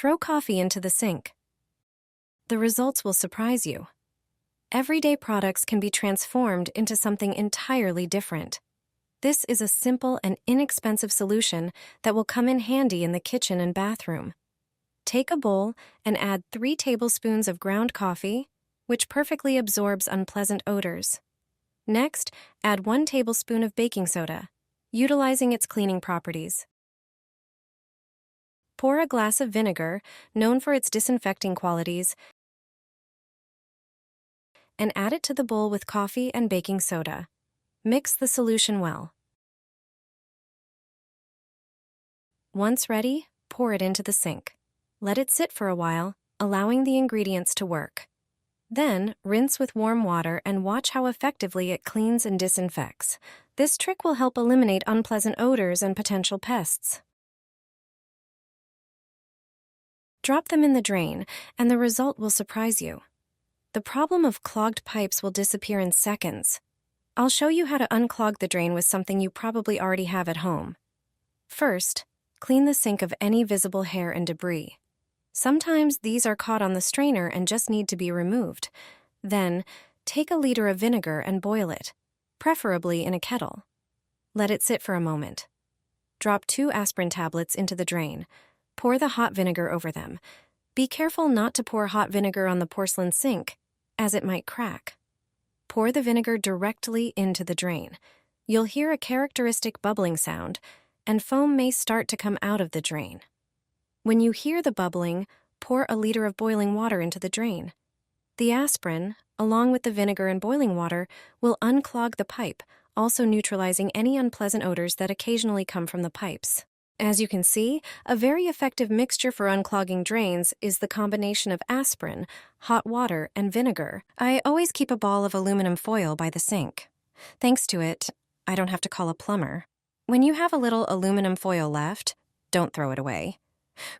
Throw coffee into the sink. The results will surprise you. Everyday products can be transformed into something entirely different. This is a simple and inexpensive solution that will come in handy in the kitchen and bathroom. Take a bowl and add 3 tablespoons of ground coffee, which perfectly absorbs unpleasant odors. Next, add 1 tablespoon of baking soda, utilizing its cleaning properties. Pour a glass of vinegar, known for its disinfecting qualities, and add it to the bowl with coffee and baking soda. Mix the solution well. Once ready, pour it into the sink. Let it sit for a while, allowing the ingredients to work. Then, rinse with warm water and watch how effectively it cleans and disinfects. This trick will help eliminate unpleasant odors and potential pests. Drop them in the drain, and the result will surprise you. The problem of clogged pipes will disappear in seconds. I'll show you how to unclog the drain with something you probably already have at home. First, clean the sink of any visible hair and debris. Sometimes these are caught on the strainer and just need to be removed. Then, take a liter of vinegar and boil it, preferably in a kettle. Let it sit for a moment. Drop 2 aspirin tablets into the drain. Pour the hot vinegar over them. Be careful not to pour hot vinegar on the porcelain sink, as it might crack. Pour the vinegar directly into the drain. You'll hear a characteristic bubbling sound, and foam may start to come out of the drain. When you hear the bubbling, pour a liter of boiling water into the drain. The aspirin, along with the vinegar and boiling water, will unclog the pipe, also neutralizing any unpleasant odors that occasionally come from the pipes. As you can see, a very effective mixture for unclogging drains is the combination of aspirin, hot water, and vinegar. I always keep a ball of aluminum foil by the sink. Thanks to it, I don't have to call a plumber. When you have a little aluminum foil left, don't throw it away.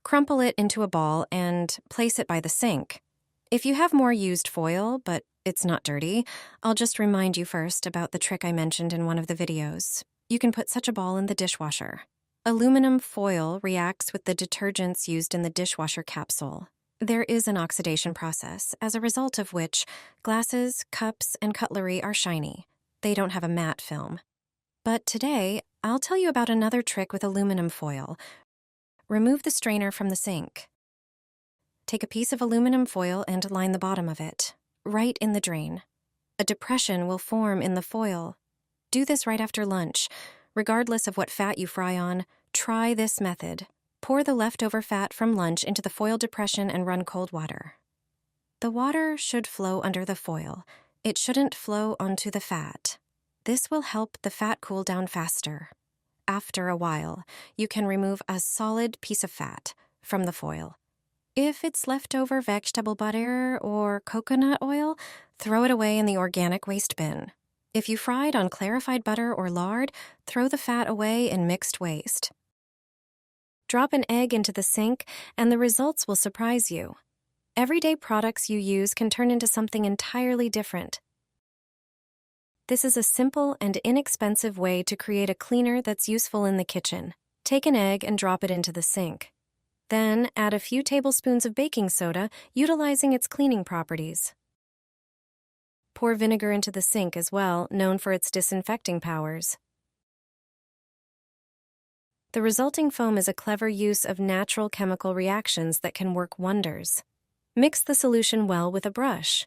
Crumple it into a ball and place it by the sink. If you have more used foil, but it's not dirty, I'll just remind you first about the trick I mentioned in one of the videos. You can put such a ball in the dishwasher. Aluminum foil reacts with the detergents used in the dishwasher capsule. There is an oxidation process, as a result of which glasses, cups, and cutlery are shiny. They don't have a matte film. But today, I'll tell you about another trick with aluminum foil. Remove the strainer from the sink. Take a piece of aluminum foil and line the bottom of it, right in the drain. A depression will form in the foil. Do this right after lunch. Regardless of what fat you fry on, try this method. Pour the leftover fat from lunch into the foil depression and run cold water. The water should flow under the foil. It shouldn't flow onto the fat. This will help the fat cool down faster. After a while, you can remove a solid piece of fat from the foil. If it's leftover vegetable butter or coconut oil, throw it away in the organic waste bin. If you fried on clarified butter or lard, throw the fat away in mixed waste. Drop an egg into the sink, and the results will surprise you. Everyday products you use can turn into something entirely different. This is a simple and inexpensive way to create a cleaner that's useful in the kitchen. Take an egg and drop it into the sink. Then add a few tablespoons of baking soda, utilizing its cleaning properties. Pour vinegar into the sink as well, known for its disinfecting powers. The resulting foam is a clever use of natural chemical reactions that can work wonders. Mix the solution well with a brush.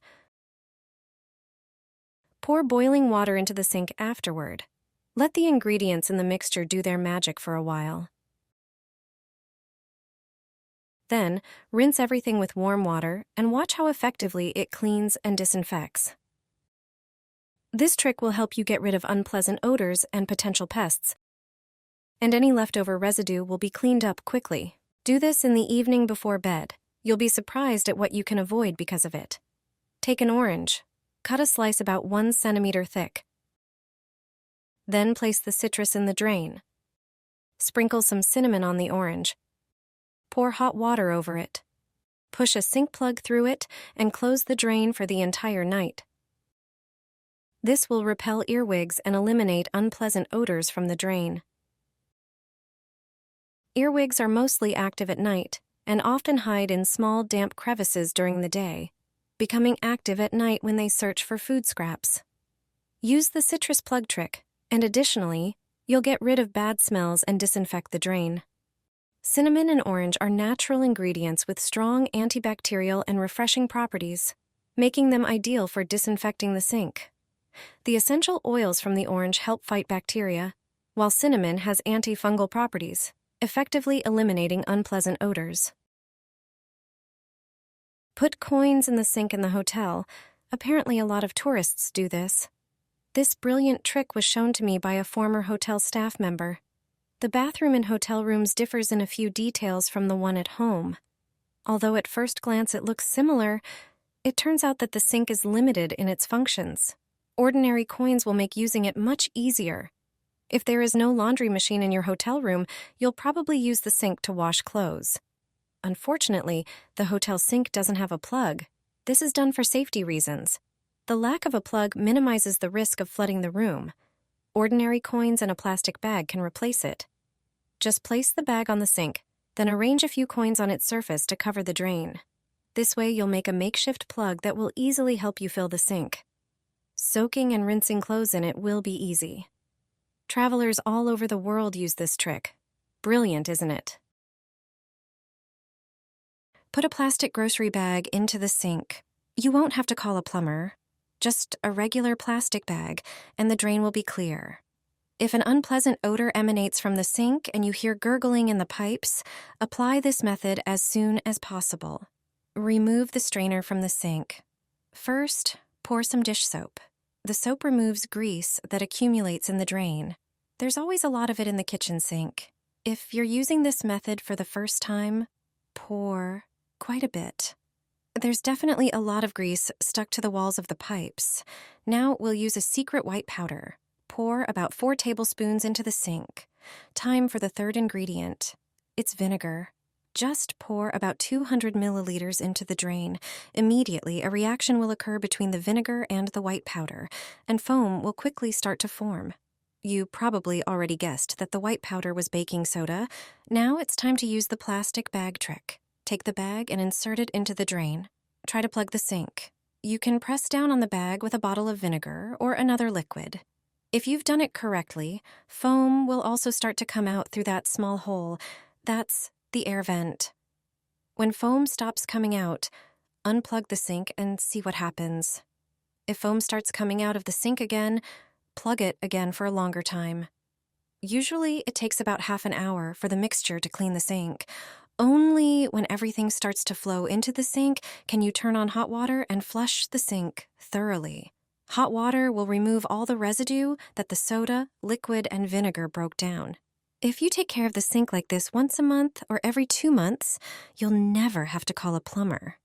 Pour boiling water into the sink afterward. Let the ingredients in the mixture do their magic for a while. Then, rinse everything with warm water and watch how effectively it cleans and disinfects. This trick will help you get rid of unpleasant odors and potential pests, and any leftover residue will be cleaned up quickly. Do this in the evening before bed. You'll be surprised at what you can avoid because of it. Take an orange. Cut a slice about 1 centimeter thick. Then place the citrus in the drain. Sprinkle some cinnamon on the orange. Pour hot water over it. Push a sink plug through it and close the drain for the entire night. This will repel earwigs and eliminate unpleasant odors from the drain. Earwigs are mostly active at night. and often hide in small, damp crevices during the day, becoming active at night when they search for food scraps. Use the citrus plug trick, and additionally, you'll get rid of bad smells and disinfect the drain. Cinnamon and orange are natural ingredients with strong antibacterial and refreshing properties, making them ideal for disinfecting the sink. The essential oils from the orange help fight bacteria, while cinnamon has antifungal properties, effectively eliminating unpleasant odors. Put coins in the sink in the hotel. Apparently, a lot of tourists do this. This brilliant trick was shown to me by a former hotel staff member. The bathroom in hotel rooms differs in a few details from the one at home. Although at first glance it looks similar, it turns out that the sink is limited in its functions. Ordinary coins will make using it much easier. If there is no laundry machine in your hotel room, you'll probably use the sink to wash clothes. Unfortunately, the hotel sink doesn't have a plug. This is done for safety reasons. The lack of a plug minimizes the risk of flooding the room. Ordinary coins and a plastic bag can replace it. Just place the bag on the sink, then arrange a few coins on its surface to cover the drain. This way you'll make a makeshift plug that will easily help you fill the sink. Soaking and rinsing clothes in it will be easy. Travelers all over the world use this trick. Brilliant, isn't it? Put a plastic grocery bag into the sink. You won't have to call a plumber. Just a regular plastic bag, and the drain will be clear. If an unpleasant odor emanates from the sink and you hear gurgling in the pipes, apply this method as soon as possible. Remove the strainer from the sink. First, pour some dish soap. The soap removes grease that accumulates in the drain. There's always a lot of it in the kitchen sink. If you're using this method for the first time, pour quite a bit. There's definitely a lot of grease stuck to the walls of the pipes. Now we'll use a secret white powder. Pour about 4 tablespoons into the sink. Time for the third ingredient. It's vinegar. Just pour about 200 milliliters into the drain. Immediately, a reaction will occur between the vinegar and the white powder, and foam will quickly start to form. You probably already guessed that the white powder was baking soda. Now it's time to use the plastic bag trick. Take the bag and insert it into the drain. Try to plug the sink. You can press down on the bag with a bottle of vinegar or another liquid. If you've done it correctly, foam will also start to come out through that small hole. That's the air vent. When foam stops coming out, unplug the sink and see what happens. If foam starts coming out of the sink again, plug it again for a longer time. Usually, it takes about half an hour for the mixture to clean the sink. Only when everything starts to flow into the sink can you turn on hot water and flush the sink thoroughly. Hot water will remove all the residue that the soda, liquid, and vinegar broke down. If you take care of the sink like this once a month or every 2 months, you'll never have to call a plumber.